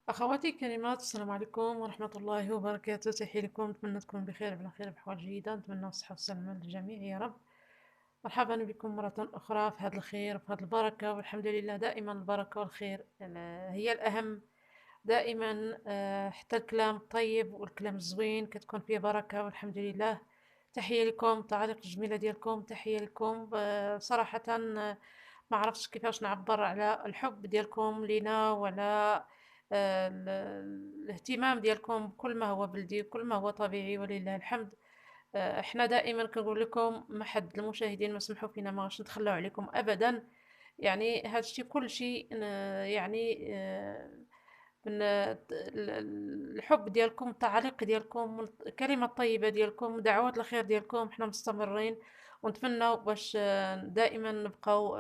أخواتي الكريمات، السلام عليكم ورحمة الله وبركاته. تحية لكم، نتمنى تكونوا بخير على خير بحوال جيدة. نتمنى الصحة والسلامة للجميع يا رب. مرحبا بكم مرة أخرى في هذا الخير وفي هذه البركة، والحمد لله دائما البركة والخير هي الأهم دائما. حتى الكلام الطيب والكلام الزوين كتكون فيه بركة والحمد لله. تحية لكم، التعاليق الجميلة ديالكم تحية لكم. صراحة ما عرفتش كيفاش نعبر على الحب ديالكم لينا، ولا الاهتمام ديالكم بكل ما هو بلدي كل ما هو طبيعي ولله الحمد. احنا دائما كنقول لكم ما حد المشاهدين ما سمحوا فينا، ما غاش نتخلاو عليكم ابدا. يعني هادشي كل شيء يعني من الحب ديالكم، التعاليق ديالكم، الكلمة الطيبة ديالكم، دعوات الخير ديالكم، حنا مستمرين ونتمنى باش دائما نبقاو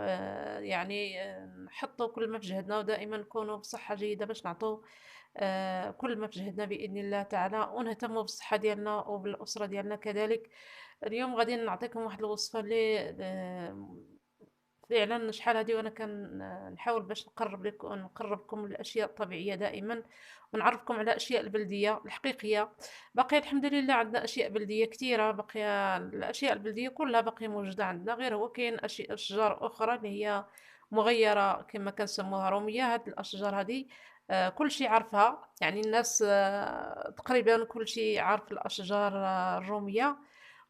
يعني نحطوا كل ما في جهدنا، ودائما نكونوا بصحة جيدة باش نعطوا كل ما في جهدنا بإذن الله تعالى، ونهتموا بالصحة ديالنا وبالأسرة ديالنا كذلك. اليوم غادي نعطيكم واحد الوصفة اللي فعلا شحال هادي وانا نحاول باش نقربكم الاشياء الطبيعيه دائما، ونعرفكم على اشياء البلديه الحقيقيه. باقي الحمد لله عندنا اشياء بلديه كثيره، باقيه الاشياء البلديه كلها باقيه موجوده عندنا، غير هو كاين اشجار اخرى اللي هي مغيره كما كنسموها روميه. هاد الاشجار هادي كل شيء عارفها، يعني الناس تقريبا كل شيء عارف الاشجار الروميه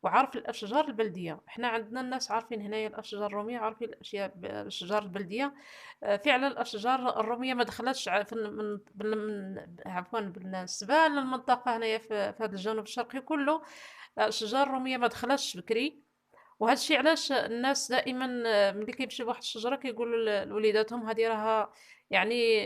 وعارف الاشجار البلديه. احنا عندنا الناس عارفين هنايا الاشجار الروميه، عارفين الاشجار البلديه. فعلا الاشجار الروميه ما دخلتش عفوا بالنسبه للمنطقه هنايا في هذا الجنوب الشرقي كله. الاشجار الروميه ما دخلتش بكري، وهذا الشيء علاش الناس دائما ملي كيمشيو بواحد الشجره كيقولوا لوليداتهم هذه راها، يعني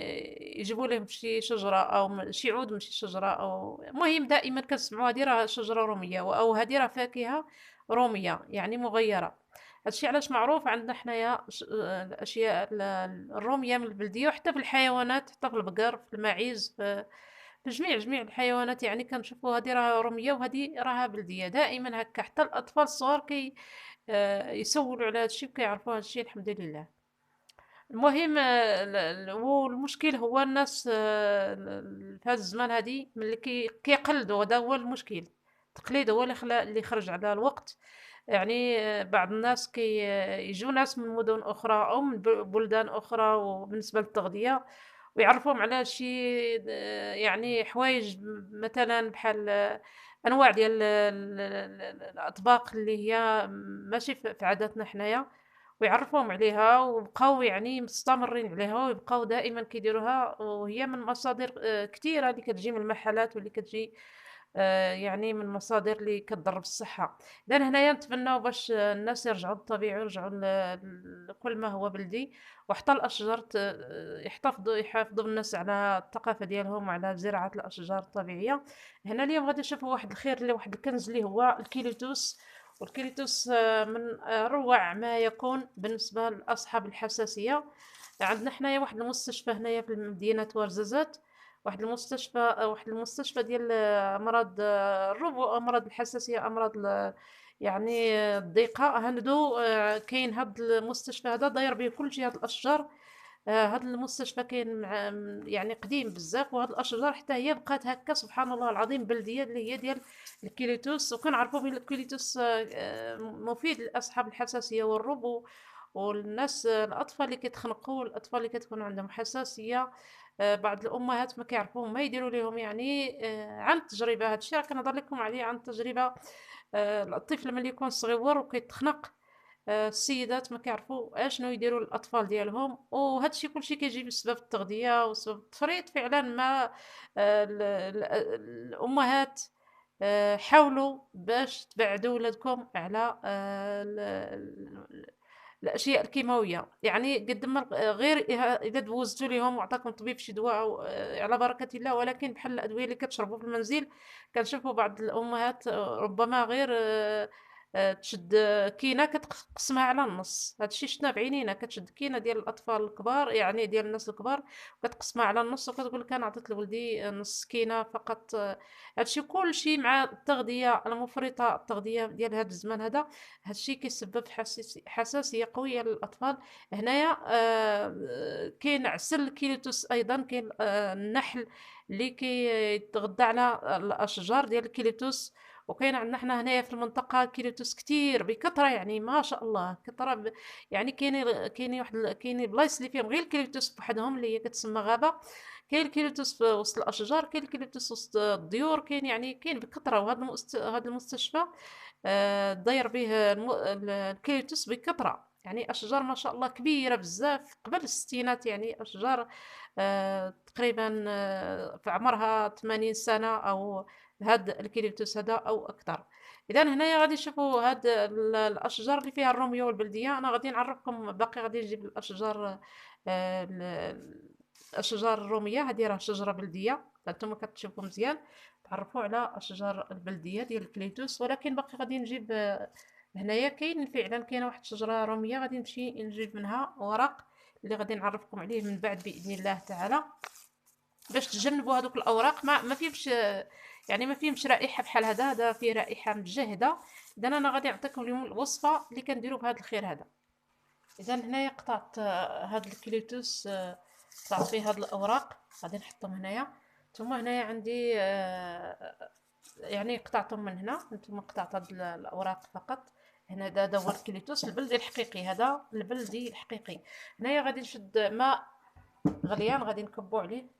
يجيبوا لهم شي شجره او شي عود من شي شجره، او المهم دائما كنسمعوا هذه راه شجره روميه او هذه راه فاكهه روميه يعني مغيره. هذا الشيء علاش معروف عندنا حنايا الاشياء الروميه من البلديه، وحتى في الحيوانات، حتى في البقر في الماعز في جميع الحيوانات، يعني كنشوفوا هذه راها روميه وهذه راها بلديه دائما هكا. حتى الاطفال الصغار يسولوا على هادشي وكيعرفوا هادشي الحمد لله. المهم والمشكل هو الناس في هذا الزمان هادي ملي كيقلدوا، هذا هو المشكل. التقليد هو اللي خرج على الوقت. يعني بعض الناس يجوا ناس من مدن أخرى أو من بلدان أخرى، وبالنسبة للتغذية ويعرفوهم على شي يعني حوايج مثلا بحال أنواع ديال الأطباق اللي هي ماشي في عاداتنا حنايا، ويعرفوهم عليها وبقاو يعني مستمرين عليها ويبقاو دائما كيديروها، وهي من مصادر كتيرة اللي كتجي من المحلات واللي كتجي يعني من مصادر اللي كتضر بالصحة. إذن هنايا نتمناو باش الناس يرجعوا للطبيعة ويرجعوا لكل ما هو بلدي، وحتى الأشجار يحافظوا الناس على الثقافة ديالهم وعلى زراعة الأشجار الطبيعية. هنا اليوم غادي نشوفوا واحد الخير، اللي واحد الكنز اللي هو الكيليتوس. والكيليتوس من أروع ما يكون بالنسبة لأصحاب الحساسية. عندنا حنايا واحد المستشفى هنايا في مدينة ورزازات، واحد المستشفى ديال أمراض الربو، أمراض الحساسية، أمراض يعني الضيقة. هندو كاين هاد المستشفى هذا داير به كلشي هاد الأشجار. هاد المستشفى كاين يعني قديم بزاف، وهاد الاشجار حتى هي بقات هكا سبحان الله العظيم بلديه اللي هي ديال الكيليتوس. وكنعرفوا بلي الكيليتوس مفيد لاصحاب الحساسيه والربو، والناس الاطفال اللي كيتخنقوا والاطفال اللي كتكون عندهم حساسيه. بعض الامهات ما كيعرفوا ما يديروا لهم، يعني عن التجربه هادشي راه كنهضر لكم عليه عن التجربه. الطفل ملي يكون صغيور وكيتخنق، السيدات ما كيعرفوا اشنو يديروا للاطفال ديالهم، وهذا الشيء كلشي كيجي بسبب التغذيه وسبب التفريط فعلا. ما الامهات حاولوا باش تبعدوا ولادكم على الاشياء الكيماويه، يعني قد ما غير اذا دوزتوا لهم وعطاكم طبيب شي دواء على بركه الله، ولكن بحال الادويه اللي كتشربوا في المنزل. كنشوفوا بعض الامهات ربما غير تشد كينه كتقسمها على النص. هادشي شفنا بعينينا، كتشد كينه ديال الاطفال الكبار يعني ديال الناس الكبار وكتقسمها على النص وكتقول لك انا عطيت لولدي نص كينه فقط. هادشي كلشي مع التغذيه المفرطه، التغذيه ديال هاد الزمان هذا، هادشي كيسبب حساسيه قويه للاطفال. هنايا كاين عسل الكيليتوس ايضا، كاين النحل اللي كيتغذى على الاشجار ديال الكيليتوس. وكاين عندنا حنا هنايا في المنطقه كيليتوس كتير بكثره، يعني ما شاء الله كثره يعني كاين بلايص اللي فيهم غير الكيليتوس بوحدهم اللي هي كتسمى غابه. كاين الكيليتوس في وسط الاشجار، كاين الكيليتوس وسط الديور، كاين يعني كاين بكثره. وهذا هذا المستشفى داير به الكيليتوس بكثره، يعني اشجار ما شاء الله كبيره بزاف قبل الستينات، يعني اشجار تقريبا في عمرها 80 سنه او هاد الكليبتوس هذا او اكثر. اذا هنايا غادي نشوفوا هاد الاشجار اللي فيها الروميه والبلديه. انا غادي نعرفكم باقي، غادي نجيب الاشجار الاشجار الروميه. هذه راه شجره بلديه، انتم كتشوفوا مزيان تعرفوا على اشجار البلديه ديال الكليتوس. ولكن باقي غادي نجيب هنايا كاين فعلا كاينه واحد الشجره روميه غادي نمشي نجيب منها ورق اللي غادي نعرفكم عليه من بعد باذن الله تعالى، باش تجنبوا هذوك الاوراق ما فيهمش يعني ما فيهمش رائحه بحال هذا فيه رائحه متجهده. اذا انا غادي نعطيكم اليوم الوصفه اللي كنديروا بهذا الخير هذا. اذا هنايا قطعت هذا الكليتوس، قطعت فيه هذه الاوراق غادي نحطهم هنايا. ثم هنايا عندي يعني قطعتهم من هنا، نتوما قطعت هاد الاوراق فقط. هنا هذا هو الكليتوس البلدي الحقيقي، هذا البلدي الحقيقي. هنايا غادي نشد ماء غليان غادي نكبو عليه.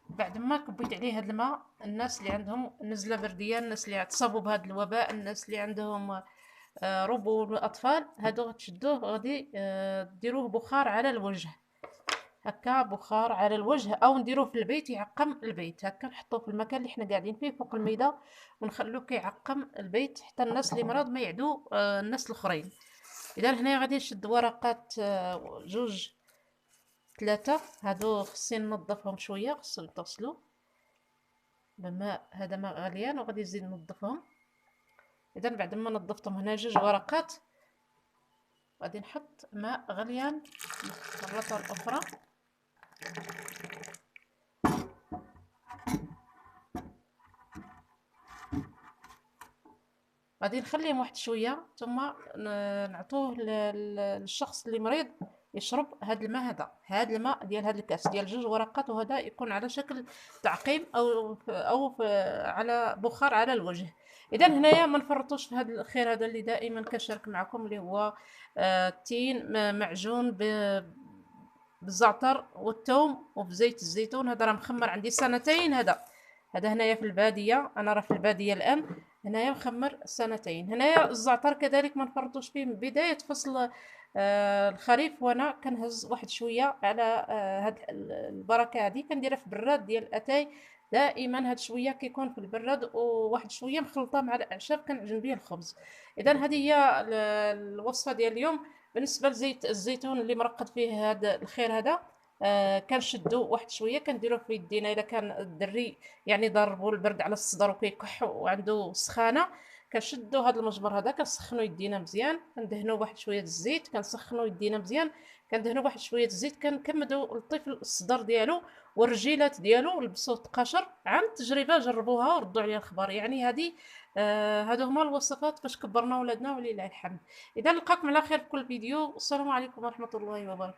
بعد ما كبيت عليه هاد الماء، الناس اللي عندهم نزله برديه، الناس اللي تصابوا بهذا الوباء، الناس اللي عندهم ربو الاطفال، هادو تشدوه غادي ديروه بخار على الوجه، هكا بخار على الوجه، او نديروه في البيت يعقم البيت. هكا نحطوه في المكان اللي حنا قاعدين فيه فوق الميده ونخلوه كيعقم البيت حتى الناس اللي مرض ما يعدو الناس الاخرين. اذا هنا غادي نشد ورقات جوج ثلاثة، هادو خصني ننظفهم شويه، خصهم يتصلوا بماء، هذا ماء غليان وغادي نزيد ننظفهم. اذا بعد ما نظفتهم هنا جوج ورقات غادي نحط ماء غليان مرة اخرى. غادي نخليهم واحد شويه ثم نعطوه للشخص اللي مريض يشرب هذا الماء، هذا الماء ديال هذا الكاس ديال جوج ورقات، وهذا يكون على شكل تعقيم او على بخار على الوجه. اذا هنايا ما نفرطوش في هذا الخير هذا اللي دائما كنشارك معكم، اللي هو التين معجون بالزعتر والثوم وبزيت الزيتون. هذا راه مخمر عندي سنتين. هذا هنايا في الباديه، انا راه في الباديه الان، هنايا مخمر سنتين. هنايا الزعتر كذلك ما نفرطوش فيه من بدايه فصل الخريف، وانا كنهز واحد شويه على هاد البركه هذه كنديرها في براد ديال الاتاي. دائما هاد شويه كيكون في البراد وواحد شويه مخلطه مع الاعشاب كنعجن به الخبز. اذا هذه هي الوصفه ديال اليوم. بالنسبه لزيت الزيتون اللي مرقد فيه هذا الخير هذا، كنشدو واحد شويه كنديروه في يدينا الا كان الدري يعني ضربوا البرد على الصدر وكيكح وعنده سخانه، كنشدو هذا المجبر هذا كنسخنو يدينا مزيان، كندهنو بواحد شويه الزيت، كنسخنو يدينا مزيان، كندهنو بواحد شويه الزيت، كنكمدو للطفل الصدر ديالو والرجيلات ديالو لبسوه التقاشر. عن تجربه جربوها وردوا عليا الخبر. يعني هذه هادو هما الوصفات باش كبرنا ولادنا ولله الحمد. اذا نلقاكم على خير في كل فيديو، والسلام عليكم ورحمه الله وبركاته.